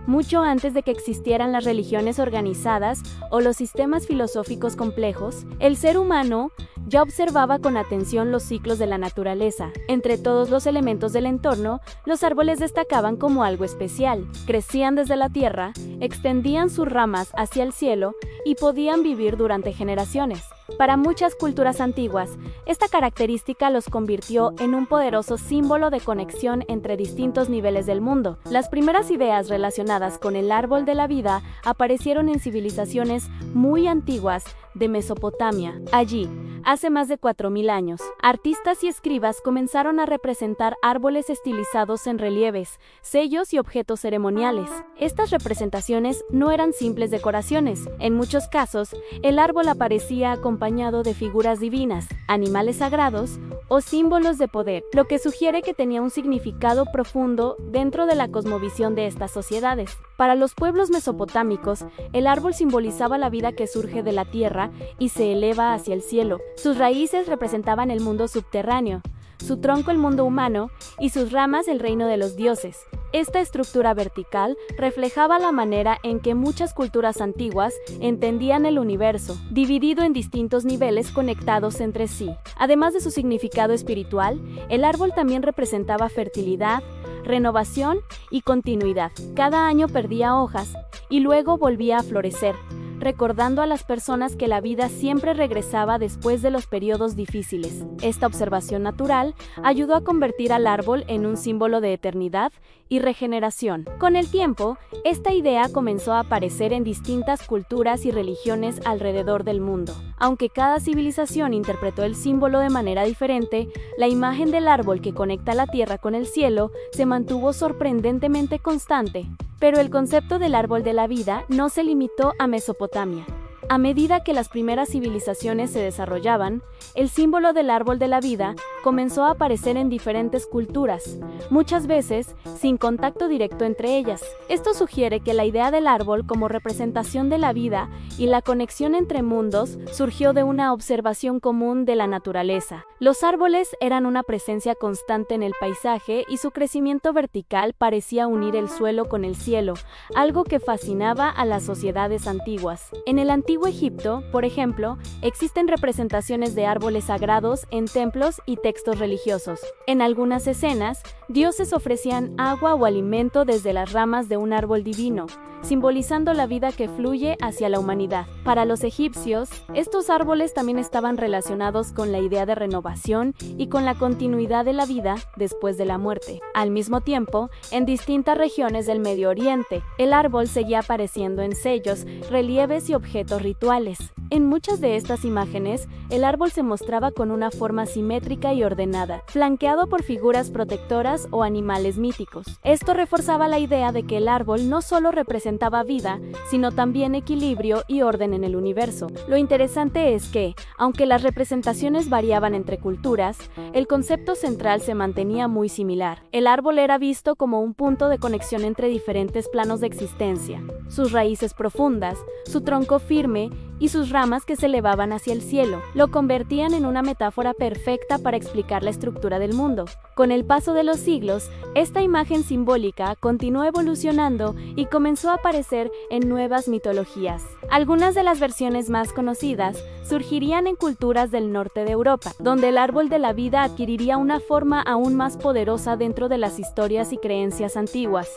mucho antes de que existieran las religiones organizadas o los sistemas filosóficos complejos, el ser humano ya observaba con atención los ciclos de la naturaleza. Entre todos los elementos del entorno, los árboles destacaban como algo especial. Crecían desde la tierra, extendían sus ramas hacia el cielo y podían vivir durante generaciones. Para muchas culturas antiguas, esta característica los convirtió en un poderoso símbolo de conexión entre distintos niveles del mundo. Las primeras ideas relacionadas con el árbol de la vida aparecieron en civilizaciones muy antiguas de Mesopotamia. Allí, hace más de 4000 años, artistas y escribas comenzaron a representar árboles estilizados en relieves, sellos y objetos ceremoniales. Estas representaciones no eran simples decoraciones. En muchos casos, el árbol aparecía acompañado de figuras divinas, animales sagrados o símbolos de poder, lo que sugiere que tenía un significado profundo dentro de la cosmovisión de estas sociedades. Para los pueblos mesopotámicos, el árbol simbolizaba la vida que surge de la tierra y se eleva hacia el cielo. Sus raíces representaban el mundo subterráneo, su tronco el mundo humano y sus ramas el reino de los dioses. Esta estructura vertical reflejaba la manera en que muchas culturas antiguas entendían el universo, dividido en distintos niveles conectados entre sí. Además de su significado espiritual, el árbol también representaba fertilidad, renovación y continuidad. Cada año perdía hojas y luego volvía a florecer, recordando a las personas que la vida siempre regresaba después de los periodos difíciles. Esta observación natural ayudó a convertir al árbol en un símbolo de eternidad y regeneración. Con el tiempo, esta idea comenzó a aparecer en distintas culturas y religiones alrededor del mundo. Aunque cada civilización interpretó el símbolo de manera diferente, la imagen del árbol que conecta la tierra con el cielo se mantuvo sorprendentemente constante. Pero el concepto del árbol de la vida no se limitó a Mesopotamia. A medida que las primeras civilizaciones se desarrollaban, el símbolo del árbol de la vida comenzó a aparecer en diferentes culturas, muchas veces sin contacto directo entre ellas. Esto sugiere que la idea del árbol como representación de la vida y la conexión entre mundos surgió de una observación común de la naturaleza. Los árboles eran una presencia constante en el paisaje y su crecimiento vertical parecía unir el suelo con el cielo, algo que fascinaba a las sociedades antiguas. En el antiguo Egipto, por ejemplo, existen representaciones de árboles sagrados en templos y textos religiosos. En algunas escenas, dioses ofrecían agua o alimento desde las ramas de un árbol divino, simbolizando la vida que fluye hacia la humanidad. Para los egipcios, estos árboles también estaban relacionados con la idea de renovación y con la continuidad de la vida después de la muerte. Al mismo tiempo, en distintas regiones del Medio Oriente, el árbol seguía apareciendo en sellos, relieves y objetos rituales. En muchas de estas imágenes, el árbol se mostraba con una forma simétrica y ordenada, flanqueado por figuras protectoras o animales míticos. Esto reforzaba la idea de que el árbol no solo representaba vida, sino también equilibrio y orden en el universo. Lo interesante es que, aunque las representaciones variaban entre culturas, el concepto central se mantenía muy similar. El árbol era visto como un punto de conexión entre diferentes planos de existencia. Sus raíces profundas, su tronco firme y sus ramas que se elevaban hacia el cielo, lo convertían en una metáfora perfecta para explicar la estructura del mundo. Con el paso de los siglos, esta imagen simbólica continuó evolucionando y comenzó a aparecer en nuevas mitologías. Algunas de las versiones más conocidas surgirían en culturas del norte de Europa, donde el árbol de la vida adquiriría una forma aún más poderosa dentro de las historias y creencias antiguas.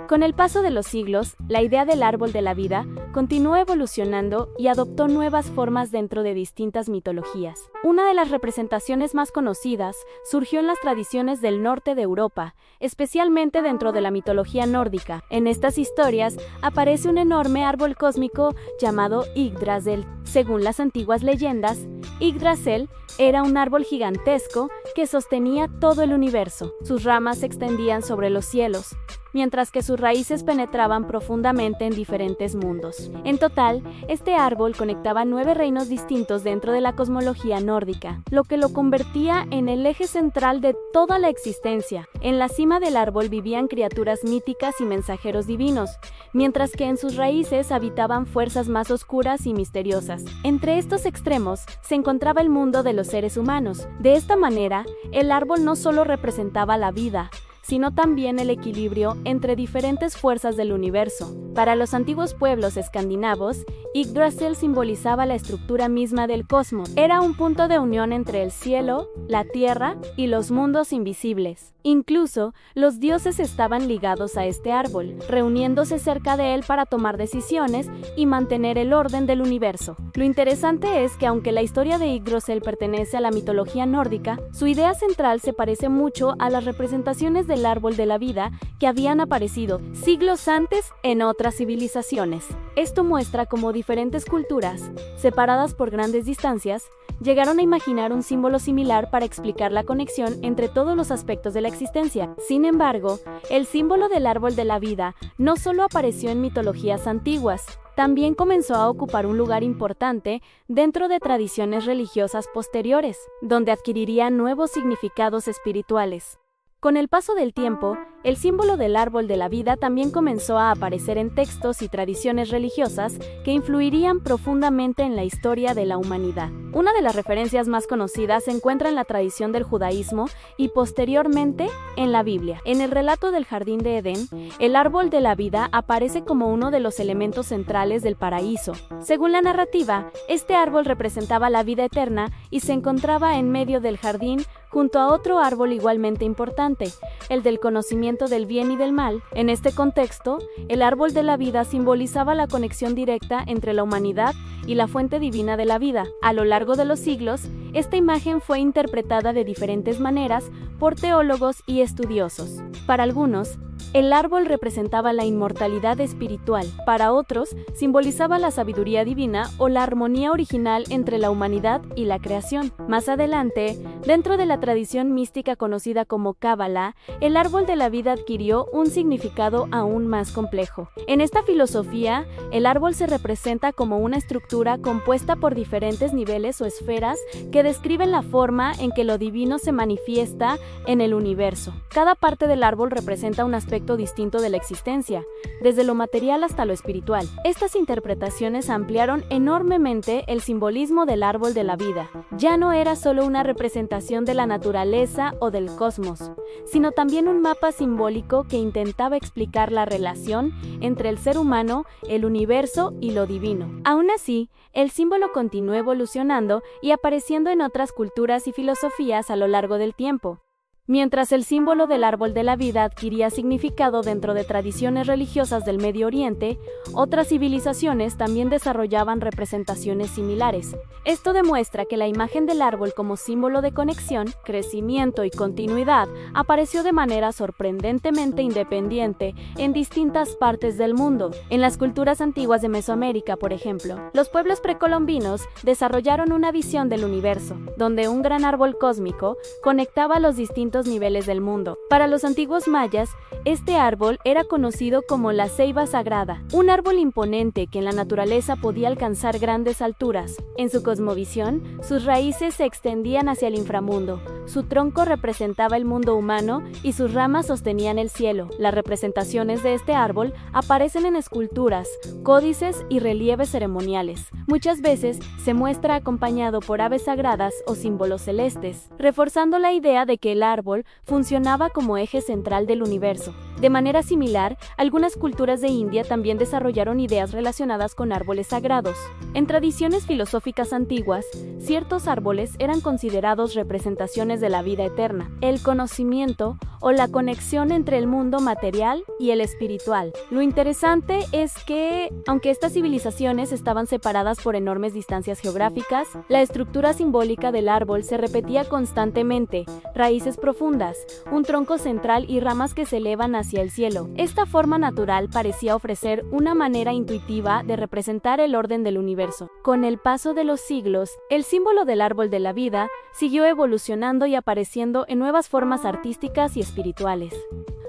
Con el paso de los siglos, la idea del árbol de la vida continuó evolucionando y adoptó nuevas formas dentro de distintas mitologías. Una de las representaciones más conocidas surgió en las tradiciones del norte de Europa, especialmente dentro de la mitología nórdica. En estas historias aparece un enorme árbol cósmico llamado Yggdrasil. Según las antiguas leyendas, Yggdrasil era un árbol gigantesco que sostenía todo el universo. Sus ramas se extendían sobre los cielos, mientras que sus raíces penetraban profundamente en diferentes mundos. En total, este árbol conectaba 9 reinos distintos dentro de la cosmología nórdica, lo que lo convertía en el eje central de toda la existencia. En la cima del árbol vivían criaturas míticas y mensajeros divinos, mientras que en sus raíces habitaban fuerzas más oscuras y misteriosas. Entre estos extremos se encontraba el mundo de los seres humanos. De esta manera, el árbol no solo representaba la vida, sino también el equilibrio entre diferentes fuerzas del universo. Para los antiguos pueblos escandinavos, Yggdrasil simbolizaba la estructura misma del cosmos. Era un punto de unión entre el cielo, la tierra y los mundos invisibles. Incluso, los dioses estaban ligados a este árbol, reuniéndose cerca de él para tomar decisiones y mantener el orden del universo. Lo interesante es que aunque la historia de Yggdrasil pertenece a la mitología nórdica, su idea central se parece mucho a las representaciones del árbol de la vida que habían aparecido siglos antes en otras civilizaciones. Esto muestra cómo diferentes culturas, separadas por grandes distancias, llegaron a imaginar un símbolo similar para explicar la conexión entre todos los aspectos de la existencia. Sin embargo, el símbolo del árbol de la vida no solo apareció en mitologías antiguas, también comenzó a ocupar un lugar importante dentro de tradiciones religiosas posteriores, donde adquiriría nuevos significados espirituales. Con el paso del tiempo, el símbolo del árbol de la vida también comenzó a aparecer en textos y tradiciones religiosas que influirían profundamente en la historia de la humanidad. Una de las referencias más conocidas se encuentra en la tradición del judaísmo y posteriormente en la Biblia. En el relato del Jardín de Edén, el árbol de la vida aparece como uno de los elementos centrales del paraíso. Según la narrativa, este árbol representaba la vida eterna y se encontraba en medio del jardín junto a otro árbol igualmente importante, el del conocimiento del bien y del mal. En este contexto, el árbol de la vida simbolizaba la conexión directa entre la humanidad y la fuente divina de la vida. A lo largo de los siglos, esta imagen fue interpretada de diferentes maneras por teólogos y estudiosos. Para algunos, el árbol representaba la inmortalidad espiritual. Para otros, simbolizaba la sabiduría divina o la armonía original entre la humanidad y la creación. Más adelante, dentro de la tradición mística conocida como Cábala, el árbol de la vida adquirió un significado aún más complejo. En esta filosofía, el árbol se representa como una estructura compuesta por diferentes niveles o esferas que describen la forma en que lo divino se manifiesta en el universo. Cada parte del árbol representa un aspecto distinto de la existencia, desde lo material hasta lo espiritual. Estas interpretaciones ampliaron enormemente el simbolismo del árbol de la vida. Ya no era solo una representación de la naturaleza o del cosmos, sino también un mapa simbólico que intentaba explicar la relación entre el ser humano, el universo y lo divino. Aún así, el símbolo continuó evolucionando y apareciendo en otras culturas y filosofías a lo largo del tiempo. Mientras el símbolo del árbol de la vida adquiría significado dentro de tradiciones religiosas del Medio Oriente, otras civilizaciones también desarrollaban representaciones similares. Esto demuestra que la imagen del árbol como símbolo de conexión, crecimiento y continuidad apareció de manera sorprendentemente independiente en distintas partes del mundo. En las culturas antiguas de Mesoamérica, por ejemplo, los pueblos precolombinos desarrollaron una visión del universo, donde un gran árbol cósmico conectaba los distintos niveles del mundo. Para los antiguos mayas, este árbol era conocido como la ceiba sagrada, un árbol imponente que en la naturaleza podía alcanzar grandes alturas. En su cosmovisión, sus raíces se extendían hacia el inframundo, su tronco representaba el mundo humano y sus ramas sostenían el cielo. Las representaciones de este árbol aparecen en esculturas, códices y relieves ceremoniales. Muchas veces se muestra acompañado por aves sagradas o símbolos celestes, reforzando la idea de que el árbol funcionaba como eje central del universo. De manera similar, algunas culturas de India también desarrollaron ideas relacionadas con árboles sagrados. En tradiciones filosóficas antiguas, ciertos árboles eran considerados representaciones de la vida eterna, el conocimiento o la conexión entre el mundo material y el espiritual. Lo interesante es que, aunque estas civilizaciones estaban separadas por enormes distancias geográficas, la estructura simbólica del árbol se repetía constantemente: raíces profundas, un tronco central y ramas que se elevan hacia el cielo. Esta forma natural parecía ofrecer una manera intuitiva de representar el orden del universo. Con el paso de los siglos, el símbolo del árbol de la vida siguió evolucionando y apareciendo en nuevas formas artísticas y espirituales.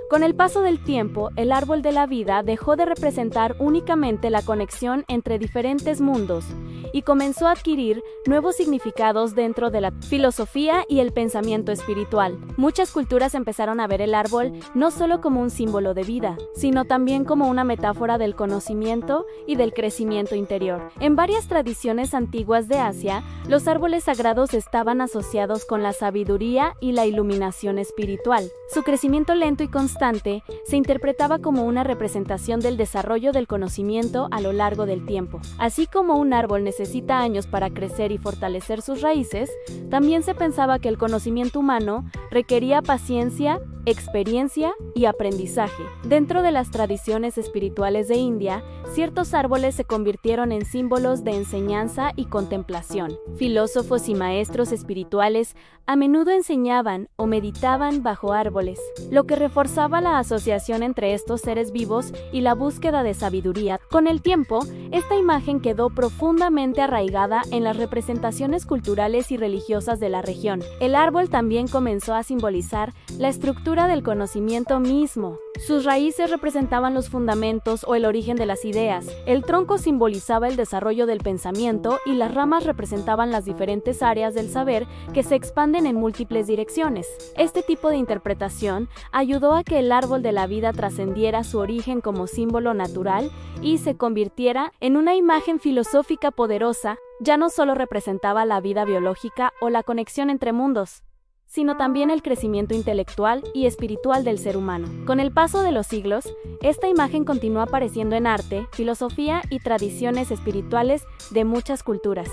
Con el paso del tiempo, el árbol de la vida dejó de representar únicamente la conexión entre diferentes mundos y comenzó a adquirir nuevos significados dentro de la filosofía y el pensamiento espiritual. Muchas culturas empezaron a ver el árbol no solo como un símbolo de vida, sino también como una metáfora del conocimiento y del crecimiento interior. En varias tradiciones antiguas de Asia, los árboles sagrados estaban asociados con la sabiduría y la iluminación espiritual. Su crecimiento lento y constante se interpretaba como una representación del desarrollo del conocimiento a lo largo del tiempo. Así como un árbol necesita años para crecer y fortalecer sus raíces, también se pensaba que el conocimiento humano requería paciencia, experiencia y aprendizaje. Dentro de las tradiciones espirituales de India, ciertos árboles se convirtieron en símbolos de enseñanza y contemplación. Filósofos y maestros espirituales a menudo enseñaban o meditaban bajo árboles, lo que reforzaba la asociación entre estos seres vivos y la búsqueda de sabiduría. Con el tiempo, esta imagen quedó profundamente arraigada en las representaciones culturales y religiosas de la región. El árbol también comenzó a simbolizar la estructura del conocimiento mismo. Sus raíces representaban los fundamentos o el origen de las ideas, el tronco simbolizaba el desarrollo del pensamiento y las ramas representaban las diferentes áreas del saber que se expanden en múltiples direcciones. Este tipo de interpretación ayudó a que el árbol de la vida trascendiera su origen como símbolo natural y se convirtiera en una imagen filosófica poderosa. Ya no solo representaba la vida biológica o la conexión entre mundos, sino también el crecimiento intelectual y espiritual del ser humano. Con el paso de los siglos, esta imagen continuó apareciendo en arte, filosofía y tradiciones espirituales de muchas culturas.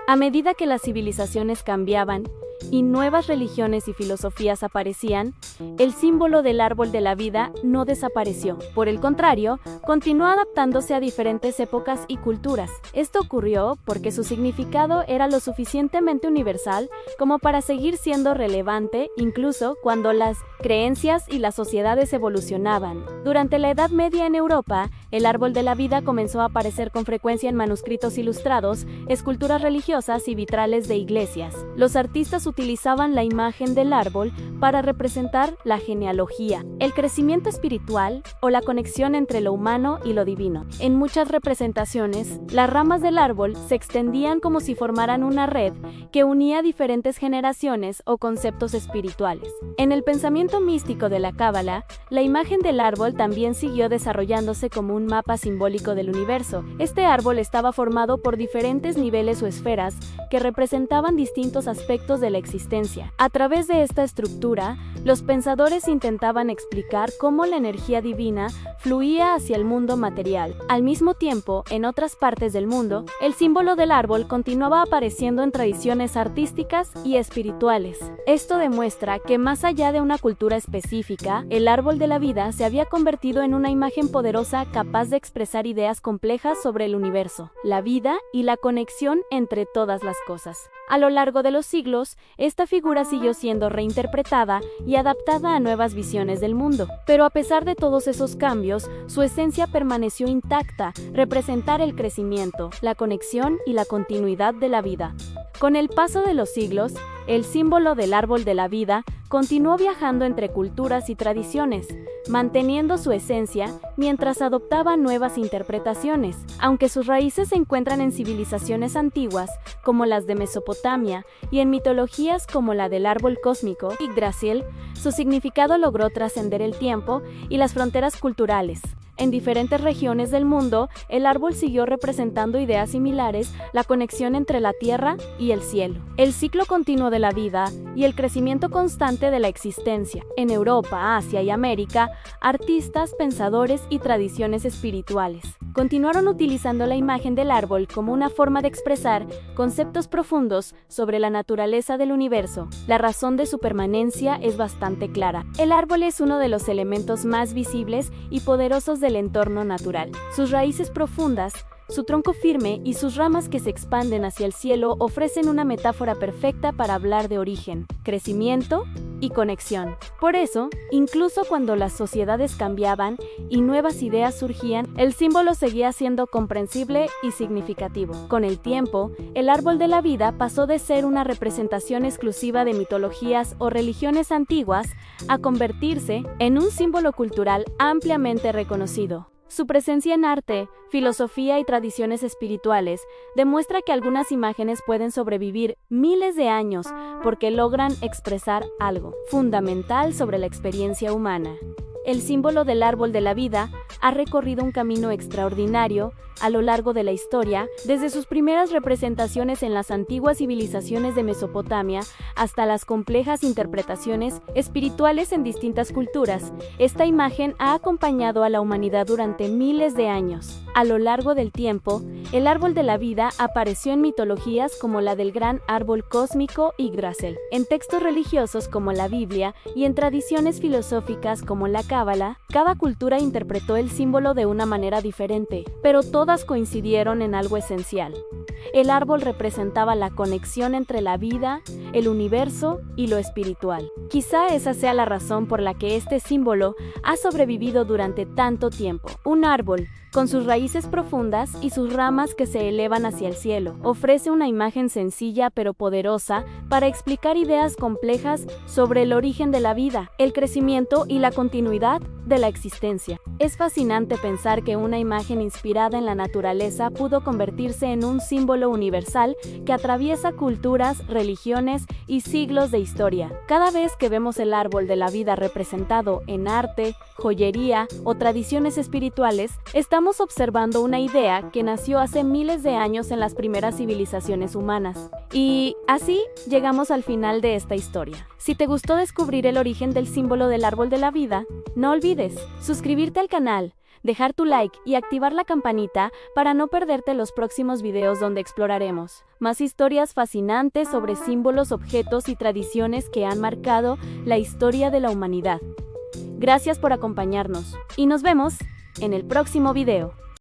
A medida que las civilizaciones cambiaban y nuevas religiones y filosofías aparecían, el símbolo del árbol de la vida no desapareció. Por el contrario, continuó adaptándose a diferentes épocas y culturas. Esto ocurrió porque su significado era lo suficientemente universal como para seguir siendo relevante incluso cuando las creencias y las sociedades evolucionaban. Durante la Edad Media en Europa, el árbol de la vida comenzó a aparecer con frecuencia en manuscritos ilustrados, esculturas religiosas y vitrales de iglesias. Los artistas utilizaban la imagen del árbol para representar la genealogía, el crecimiento espiritual o la conexión entre lo humano y lo divino. En muchas representaciones, las ramas del árbol se extendían como si formaran una red que unía diferentes generaciones o conceptos espirituales. En el pensamiento místico de la Cábala, la imagen del árbol también siguió desarrollándose como un mapa simbólico del universo. Este árbol estaba formado por diferentes niveles o esferas que representaban distintos aspectos de la existencia. A través de esta estructura, los pensadores intentaban explicar cómo la energía divina fluía hacia el mundo material. Al mismo tiempo, en otras partes del mundo, el símbolo del árbol continuaba apareciendo en tradiciones artísticas y espirituales. Esto demuestra que más allá de una cultura específica, el árbol de la vida se había convertido en una imagen poderosa capaz de expresar ideas complejas sobre el universo, la vida y la conexión entre todas las cosas. A lo largo de los siglos, esta figura siguió siendo reinterpretada y adaptada a nuevas visiones del mundo. Pero a pesar de todos esos cambios, su esencia permaneció intacta, representar el crecimiento, la conexión y la continuidad de la vida. Con el paso de los siglos, el símbolo del árbol de la vida continuó viajando entre culturas y tradiciones, manteniendo su esencia mientras adoptaba nuevas interpretaciones. Aunque sus raíces se encuentran en civilizaciones antiguas, como las de Mesopotamia, y en mitologías como la del árbol cósmico, Yggdrasil, su significado logró trascender el tiempo y las fronteras culturales. En diferentes regiones del mundo, el árbol siguió representando ideas similares, la conexión entre la tierra y el cielo, el ciclo continuo de la vida y el crecimiento constante de la existencia. En Europa, Asia y América, artistas, pensadores y tradiciones espirituales continuaron utilizando la imagen del árbol como una forma de expresar conceptos profundos sobre la naturaleza del universo. La razón de su permanencia es bastante clara. El árbol es uno de los elementos más visibles y poderosos del entorno natural. Sus raíces profundas, su tronco firme y sus ramas que se expanden hacia el cielo ofrecen una metáfora perfecta para hablar de origen, crecimiento y conexión. Por eso, incluso cuando las sociedades cambiaban y nuevas ideas surgían, el símbolo seguía siendo comprensible y significativo. Con el tiempo, el árbol de la vida pasó de ser una representación exclusiva de mitologías o religiones antiguas a convertirse en un símbolo cultural ampliamente reconocido. Su presencia en arte, filosofía y tradiciones espirituales demuestra que algunas imágenes pueden sobrevivir miles de años porque logran expresar algo fundamental sobre la experiencia humana. El símbolo del árbol de la vida ha recorrido un camino extraordinario a lo largo de la historia, desde sus primeras representaciones en las antiguas civilizaciones de Mesopotamia hasta las complejas interpretaciones espirituales en distintas culturas. Esta imagen ha acompañado a la humanidad durante miles de años. A lo largo del tiempo, el árbol de la vida apareció en mitologías como la del gran árbol cósmico Yggdrasil, en textos religiosos como la Biblia y en tradiciones filosóficas como la Cábala. Cada cultura interpretó el símbolo de una manera diferente, pero todas coincidieron en algo esencial. El árbol representaba la conexión entre la vida, el universo y lo espiritual. Quizá esa sea la razón por la que este símbolo ha sobrevivido durante tanto tiempo. Un árbol, con sus raíces profundas y sus ramas que se elevan hacia el cielo, ofrece una imagen sencilla pero poderosa para explicar ideas complejas sobre el origen de la vida, el crecimiento y la continuidad de la existencia. Es fascinante pensar que una imagen inspirada en la naturaleza pudo convertirse en un símbolo universal que atraviesa culturas, religiones y siglos de historia. Cada vez que vemos el árbol de la vida representado en arte, joyería o tradiciones espirituales, estamos observando una idea que nació hace miles de años en las primeras civilizaciones humanas. Y así llegamos al final de esta historia. Si te gustó descubrir el origen del símbolo del árbol de la vida, no olvides suscribirte al canal, dejar tu like y activar la campanita para no perderte los próximos videos donde exploraremos más historias fascinantes sobre símbolos, objetos y tradiciones que han marcado la historia de la humanidad. Gracias por acompañarnos y nos vemos en el próximo video.